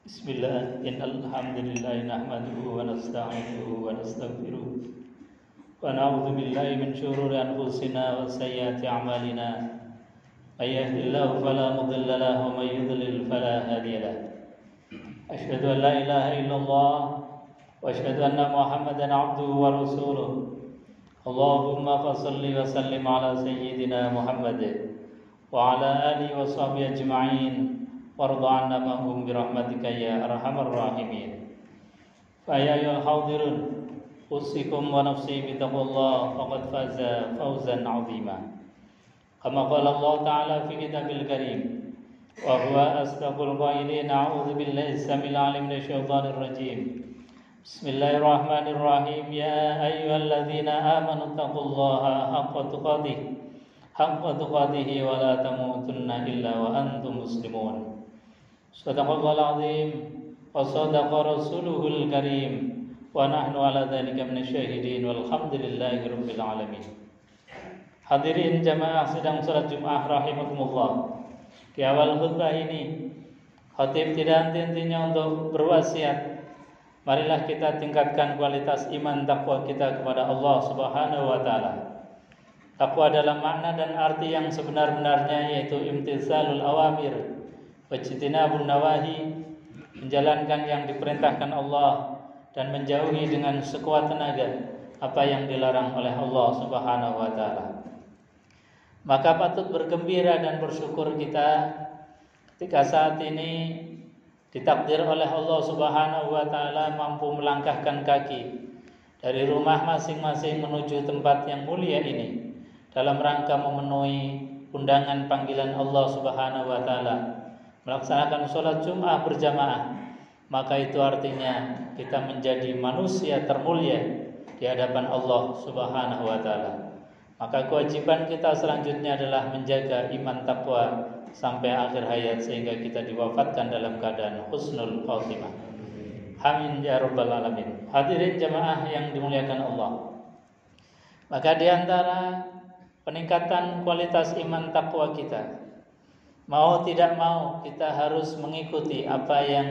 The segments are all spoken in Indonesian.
Bismillah, innal hamdalillah nahmaduhu wa nasta'inuhu wa nastaghfiruh wa na'udzu billahi min shururi anfusina wa sayyiati a'malina. May yahdihillahu fala mudilla lahu wa may yudlil fala hadiya lahu. Asyhadu an la ilaha illallah wa asyhadu anna Muhammadan 'abduhu wa rasuluh. Allahumma shalli wa sallim ala sayyidina Muhammad wa ala alihi wa sahbihi ajma'in. Warḍa 'anna mahum birahmatika ya arhamar rahimin. Fa ya ayyuhal hadirun usikum wa nafsi bittaqwallah faqad faza fawzan 'azima. Kama qala Allah ta'ala fi kitabil karim wa huwa asdaqul qailin. A'udzu billahi samil 'alim minasyaitonir rajim. Bismillahirrahmanirrahim. Ya ayyuhalladzina amanu taqullaha haqqa tuqatih wa la tamutunna illa wa antum muslimun. Sadaqallahul azim wa sadaqa rasuluhul karim wa nahnu ala dzalika minasyahidin walhamdulillahi rabbil alamin. Hadirin jamaah sidang salat Jumat rahimakumullah. Di awal khutbah ini khatib tidak henti-hentinya untuk berwasiat, marilah kita tingkatkan kualitas iman takwa kita kepada Allah Subhanahu wa taala. Takwa dalam makna dan arti yang sebenar-benarnya yaitu imtitsalul awamir wajtinabun nawahi, menjalankan yang diperintahkan Allah dan menjauhi dengan sekuat tenaga apa yang dilarang oleh Allah Subhanahu wa taala. Maka patut bergembira dan bersyukur kita ketika saat ini ditakdir oleh Allah Subhanahu wa taala mampu melangkahkan kaki dari rumah masing-masing menuju tempat yang mulia ini dalam rangka memenuhi undangan panggilan Allah Subhanahu wa taala, melaksanakan sholat Jum'ah berjamaah. Maka itu artinya kita menjadi manusia termulia di hadapan Allah Subhanahu wa taala. Maka kewajiban kita selanjutnya adalah menjaga iman takwa sampai akhir hayat sehingga kita diwafatkan dalam keadaan husnul khatimah. Amin ya rabbal alamin. Hadirin jamaah yang dimuliakan Allah. Maka di antara peningkatan kualitas iman takwa kita, mau tidak mau kita harus mengikuti apa yang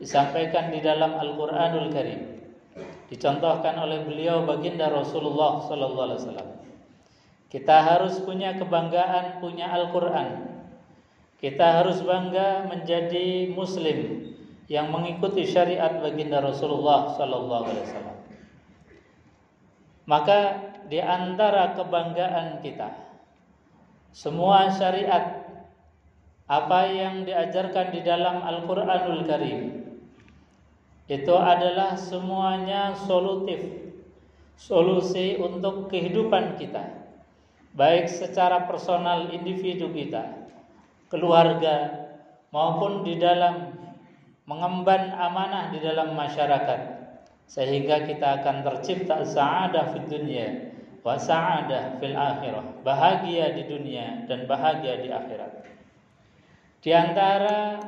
disampaikan di dalam Al-Qur'anul Karim, dicontohkan oleh beliau baginda Rasulullah sallallahu alaihi wasallam. Kita harus punya kebanggaan punya Al-Qur'an. Kita harus bangga menjadi muslim yang mengikuti syariat baginda Rasulullah sallallahu alaihi wasallam. Maka di antara kebanggaan kita, semua syariat apa yang diajarkan di dalam Al-Qur'anul Karim itu adalah semuanya solusi untuk kehidupan kita, baik secara personal individu kita, keluarga, maupun di dalam mengemban amanah di dalam masyarakat, sehingga kita akan tercipta sa'adah fid dunya wa sa'adah fil akhirah, bahagia di dunia dan bahagia di akhirat. Di antara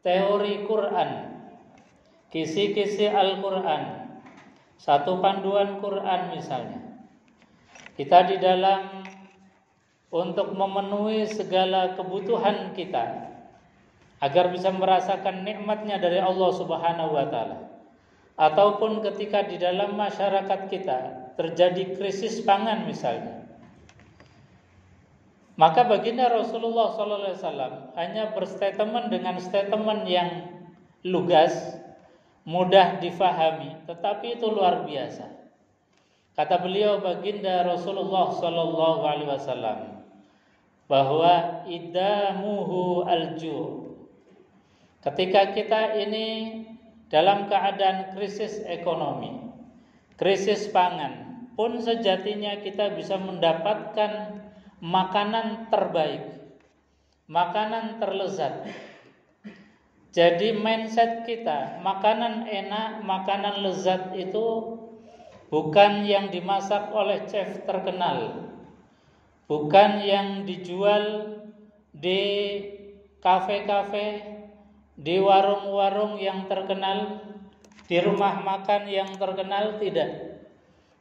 teori Quran, kisi-kisi Al-Quran, satu panduan Quran misalnya, kita di dalam untuk memenuhi segala kebutuhan kita agar bisa merasakan nikmatnya dari Allah Subhanahu wa taala, ataupun ketika di dalam masyarakat kita terjadi krisis pangan misalnya, maka baginda Rasulullah SAW hanya berstatement dengan statement yang lugas, mudah difahami, tetapi itu luar biasa. Kata beliau baginda Rasulullah SAW bahwa idamuhu alju', ketika kita ini dalam keadaan krisis ekonomi, krisis pangan, pun sejatinya kita bisa mendapatkan makanan terbaik, makanan terlezat. Jadi mindset kita, makanan enak, makanan lezat itu bukan yang dimasak oleh chef terkenal, bukan yang dijual di kafe-kafe, di warung-warung yang terkenal, di rumah makan yang terkenal, tidak.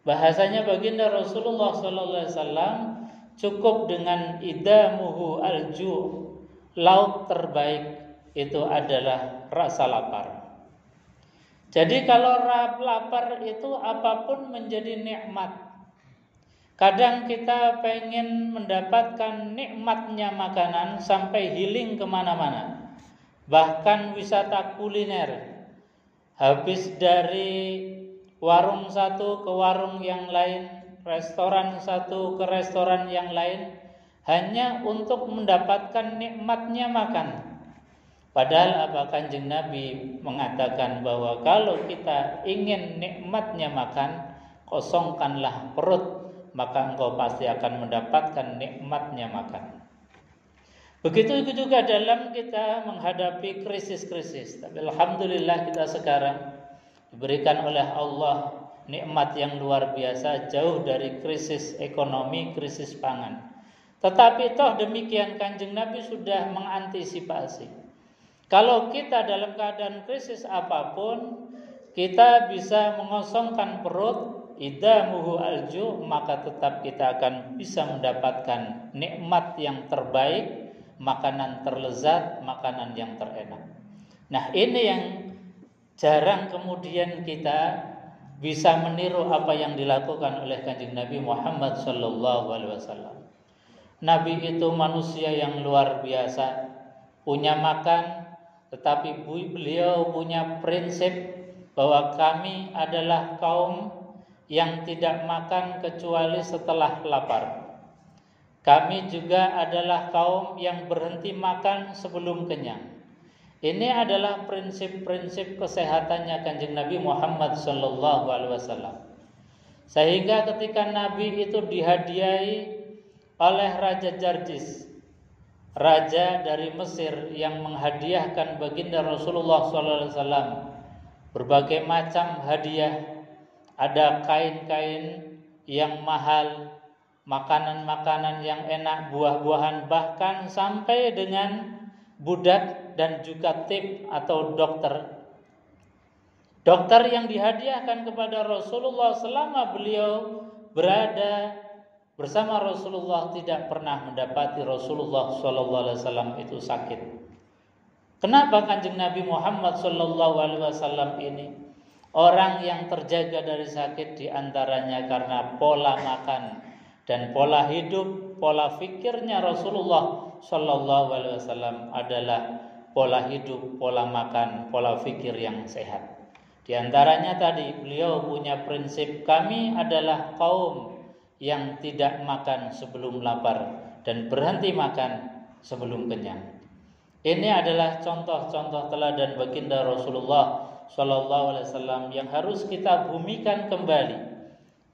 Bahasanya baginda Rasulullah SAW cukup dengan idamuhu alju', lauk terbaik, itu adalah rasa lapar. Jadi kalau lapar itu apapun menjadi nikmat. Kadang kita pengen mendapatkan nikmatnya makanan sampai healing kemana-mana. Bahkan wisata kuliner. Habis dari warung satu ke warung yang lain, restoran satu ke restoran yang lain, hanya untuk mendapatkan nikmatnya makan. Padahal apa Kanjeng Nabi mengatakan bahwa kalau kita ingin nikmatnya makan, kosongkanlah perut, maka engkau pasti akan mendapatkan nikmatnya makan. Begitu juga dalam kita menghadapi krisis-krisis. Tapi alhamdulillah kita sekarang diberikan oleh Allah nikmat yang luar biasa, jauh dari krisis ekonomi, krisis pangan. Tetapi toh demikian Kanjeng Nabi sudah mengantisipasi. Kalau kita dalam keadaan krisis apapun, kita bisa mengosongkan perut, idamuhu alju, maka tetap kita akan bisa mendapatkan nikmat yang terbaik, makanan terlezat, makanan yang terenak. Nah, ini yang jarang kemudian kita bisa meniru apa yang dilakukan oleh Kanjeng Nabi Muhammad SAW. Nabi itu manusia yang luar biasa, punya makan, tetapi beliau punya prinsip bahwa kami adalah kaum yang tidak makan kecuali setelah lapar. Kami juga adalah kaum yang berhenti makan sebelum kenyang. Ini adalah prinsip-prinsip kesehatannya Kanjeng Nabi Muhammad SAW. Sehingga ketika Nabi itu dihadiahi oleh Raja Jarjis, raja dari Mesir, yang menghadiahkan baginda Rasulullah SAW berbagai macam hadiah. Ada kain-kain yang mahal, makanan-makanan yang enak, buah-buahan, bahkan sampai dengan budak dan juga tip atau dokter. Dokter yang dihadiahkan kepada Rasulullah selama beliau berada bersama Rasulullah tidak pernah mendapati Rasulullah SAW itu sakit. Kenapa Kanjeng Nabi Muhammad SAW ini orang yang terjaga dari sakit? Diantaranya karena pola makan dan pola hidup, pola fikirnya Rasulullah SAW adalah pola hidup, pola makan, pola fikir yang sehat. Di antaranya tadi beliau punya prinsip, kami adalah kaum yang tidak makan sebelum lapar dan berhenti makan sebelum kenyang. Ini adalah contoh-contoh teladan baginda Rasulullah SAW yang harus kita bumikan kembali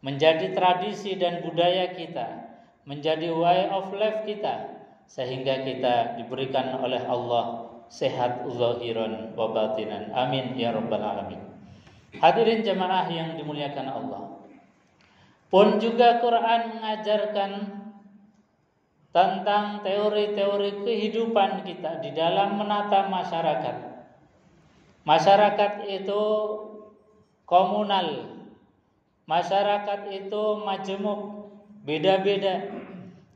menjadi tradisi dan budaya kita, menjadi way of life kita, sehingga kita diberikan oleh Allah sehat zahiran wa batinan. Amin ya rabbal alamin. Hadirin jamaah yang dimuliakan Allah. Pun juga Quran mengajarkan tentang teori-teori kehidupan kita di dalam menata masyarakat. Masyarakat itu komunal. Masyarakat itu majemuk, beda-beda.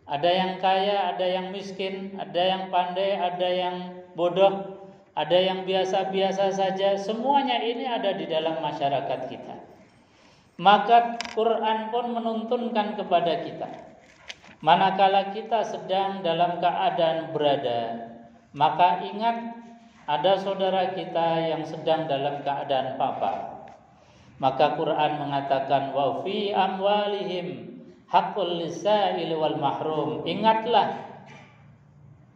Ada yang kaya, ada yang miskin, ada yang pandai, ada yang bodoh, ada yang biasa-biasa saja. Semuanya ini ada di dalam masyarakat kita. Maka Quran pun menuntunkan kepada kita, manakala kita sedang dalam keadaan berada, maka ingat ada saudara kita yang sedang dalam keadaan papar. Maka Quran mengatakan wa fi amwalihim haqqul lisail wal mahrum. Ingatlah,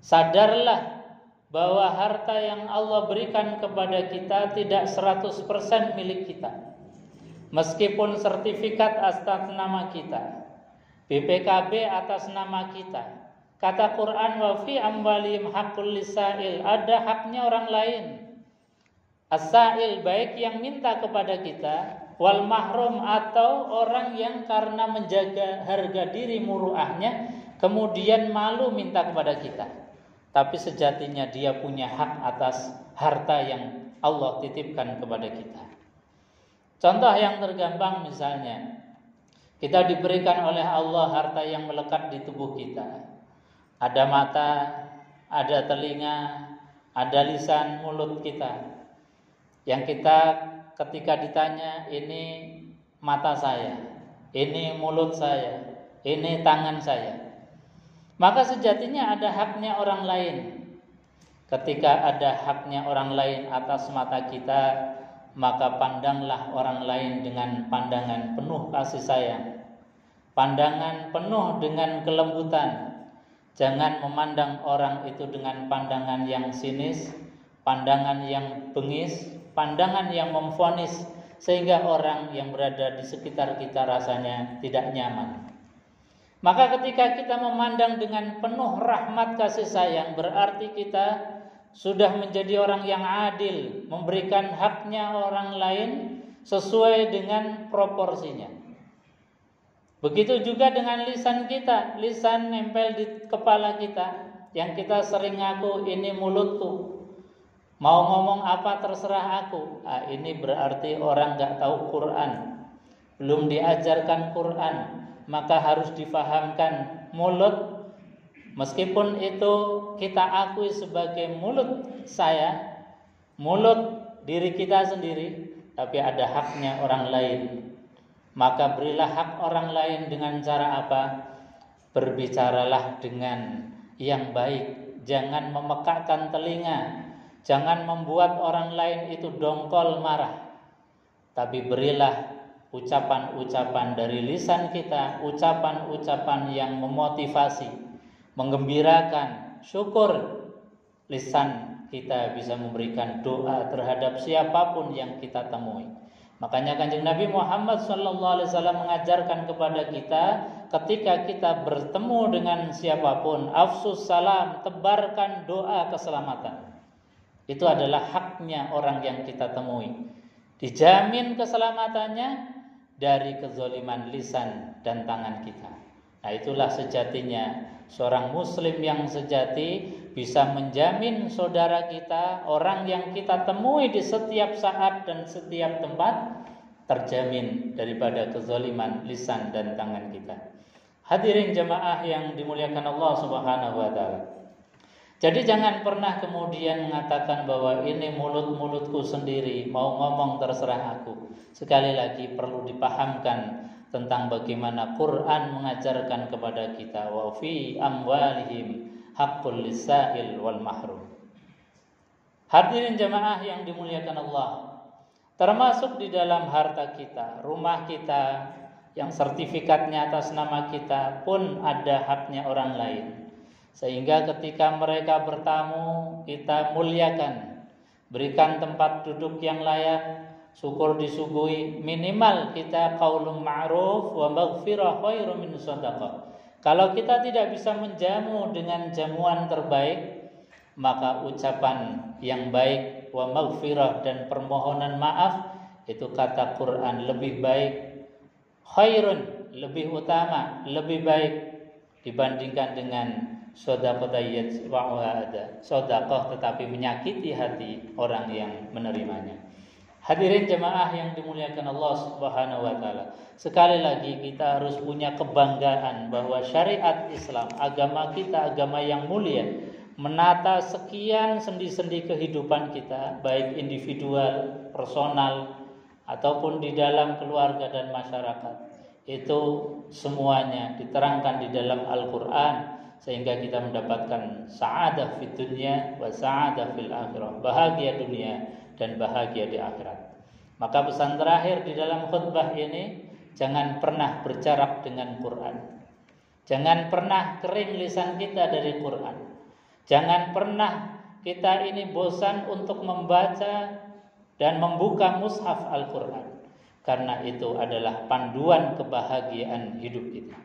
sadarlah bahwa harta yang Allah berikan kepada kita tidak 100% milik kita. Meskipun sertifikat atas nama kita, BPKB atas nama kita, kata Quran wa fi amwalihim haqqul lisail, ada haknya orang lain. As-sa'il, baik yang minta kepada kita, wal mahrum, atau orang yang karena menjaga harga diri muruahnya kemudian malu minta kepada kita. Tapi sejatinya dia punya hak atas harta yang Allah titipkan kepada kita. Contoh yang tergampang misalnya, kita diberikan oleh Allah harta yang melekat di tubuh kita. Ada mata, ada telinga, Ada lisan mulut kita yang kita ketika ditanya, ini mata saya, ini mulut saya, ini tangan saya, maka sejatinya ada haknya orang lain. Ketika ada haknya orang lain atas mata kita, maka pandanglah orang lain dengan pandangan penuh kasih sayang, pandangan penuh dengan kelembutan. Jangan memandang orang itu dengan pandangan yang sinis, pandangan yang bengis, pandangan yang memvonis, sehingga orang yang berada di sekitar kita rasanya tidak nyaman. Maka ketika kita memandang dengan penuh rahmat kasih sayang, berarti kita sudah menjadi orang yang adil, memberikan haknya orang lain sesuai dengan proporsinya. Begitu juga dengan lisan kita, lisan nempel di kepala kita, yang kita sering ngaku, ini mulutku, mau ngomong apa terserah aku. Ini berarti orang gak tahu Quran, belum diajarkan Quran. Maka harus difahamkan, mulut meskipun itu kita akui sebagai mulut saya, mulut diri kita sendiri, tapi ada haknya orang lain. Maka berilah hak orang lain dengan cara apa? Berbicaralah dengan yang baik. Jangan memekakkan telinga, jangan membuat orang lain itu dongkol marah, tapi berilah ucapan-ucapan dari lisan kita, ucapan-ucapan yang memotivasi, menggembirakan. Syukur lisan kita bisa memberikan doa terhadap siapapun yang kita temui. Makanya Kanjeng Nabi Muhammad SAW mengajarkan kepada kita, ketika kita bertemu dengan siapapun, afsus salam, tebarkan doa keselamatan. Itu adalah haknya orang yang kita temui. Dijamin keselamatannya dari kezaliman lisan dan tangan kita. Nah, itulah sejatinya seorang muslim yang sejati bisa menjamin saudara kita, orang yang kita temui di setiap saat dan setiap tempat, terjamin daripada kezaliman lisan dan tangan kita. Hadirin jamaah yang dimuliakan Allah Subhanahu wa taala. Jadi jangan pernah kemudian mengatakan bahwa ini mulut-mulutku sendiri, mau ngomong terserah aku. Sekali lagi perlu dipahamkan tentang bagaimana Quran mengajarkan kepada kita, wa fi amwalihim haqqul lisail wal mahrum. Hadirin jamaah yang dimuliakan Allah, termasuk di dalam harta kita, rumah kita yang sertifikatnya atas nama kita pun ada haknya orang lain. Sehingga ketika mereka bertamu, kita muliakan, berikan tempat duduk yang layak, syukur disuguhi, minimal kita qaulun ma'ruf wa maghfirah khairum min shadaqah. Kalau kita tidak bisa menjamu dengan jamuan terbaik, maka ucapan yang baik wa maghfirah dan permohonan maaf, itu kata Quran lebih baik, khairun, lebih utama, lebih baik dibandingkan dengan sedekah tetapi menyakiti hati orang yang menerimanya. Hadirin jemaah yang dimuliakan Allah Subhanahu wa taala. Sekali lagi kita harus punya kebanggaan bahwa syariat Islam, agama kita, agama yang mulia, menata sekian sendi-sendi kehidupan kita, baik individual, personal ataupun di dalam keluarga dan masyarakat. Itu semuanya diterangkan di dalam Al-Qur'an, sehingga kita mendapatkan sa'adah fid dunya wa sa'adah fil akhirah, bahagia dunia dan bahagia di akhirat. Maka pesan terakhir di dalam khutbah ini, jangan pernah berjarak dengan Quran. Jangan pernah kering lisan kita dari Quran. Jangan pernah kita ini bosan untuk membaca dan membuka mushaf Al-Quran, karena itu adalah panduan kebahagiaan hidup kita.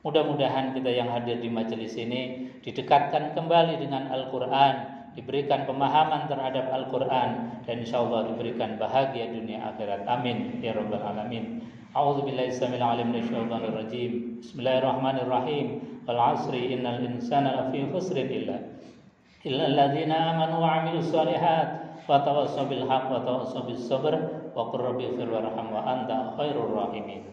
Mudah-mudahan kita yang hadir di majelis ini didekatkan kembali dengan Al-Quran, diberikan pemahaman terhadap Al-Quran, dan insyaallah diberikan bahagia dunia akhirat. Amin ya rabbal alamin. A'udzubillahi samil alim minasyaitonir rajim. Bismillahirrahmanirrahim. Wal 'asri innal insana lafi khusrin illa alladzina amanu wa 'amilus shalihat wa tawassaw bil haqq wa tawassaw bis sabr wa qur rabbighfir warham wa anta khairur rahimin.